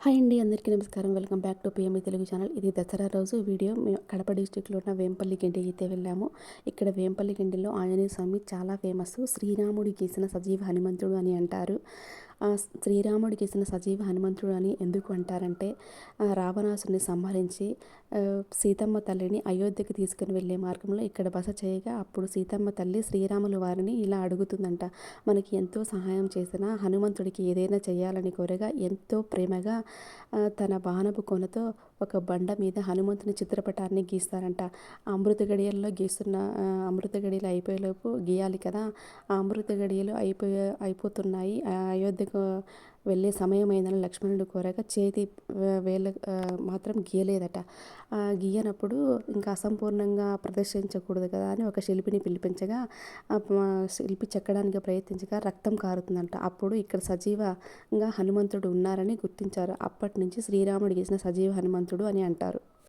Hi అండి, అందరికీ నమస్కారం. Welcome back to PME Telugu channel. ఇది దసరా రోజు వీడియో. మేము కడప డిస్టిక్లో ఉన్న వేంపల్లి గిండి అయితే వెళ్ళాము. ఇక్కడ వేంపల్లి గిండిలో ఆంజనేయ స్వామి చాలా ఫేమస్. శ్రీరాముడి గీసిన సజీవ హనుమంతుడు అని అంటారు. శ్రీరాముడి గీసిన సజీవ హనుమంతుడు అని ఎందుకు అంటారంటే, రావణాసుని సంహరించి సీతమ్మ తల్లిని అయోధ్యకి తీసుకుని వెళ్ళే మార్గంలో ఇక్కడ బస చేయగా, అప్పుడు సీతమ్మ తల్లి శ్రీరాములు వారిని ఇలా అడుగుతుందంట. మనకి ఎంతో సహాయం చేసిన హనుమంతుడికి ఏదైనా చేయాలని కోరగా ఎంతో ప్రేమగా తన బాణపు కొనతో ఒక బండ మీద హనుమంతుని చిత్రపటాన్ని గీస్తారంట. ఆ అమృత గడియల్లో గీస్తున్న అమృత గడియలు అయిపోయేలోపు గీయాలి కదా. ఆ అమృత గడియలు అయిపోతున్నాయి, అయోధ్యకు వెళ్ళే సమయం అయిందని లక్ష్మణుడు కోరగా చేతి వేళ్ళ మాత్రం గీయలేదట. గీయనప్పుడు ఇంకా అసంపూర్ణంగా ప్రదర్శించకూడదు కదా అని ఒక శిల్పిని పిలిపించగా శిల్పి చెక్కడానికి ప్రయత్నించగా రక్తం కారుతుందంట. అప్పుడు ఇక్కడ సజీవంగా హనుమంతుడు ఉన్నారని గుర్తించారు. అప్పటి నుంచి శ్రీరాముడు గీసిన సజీవ హనుమంతుడు అని అంటారు.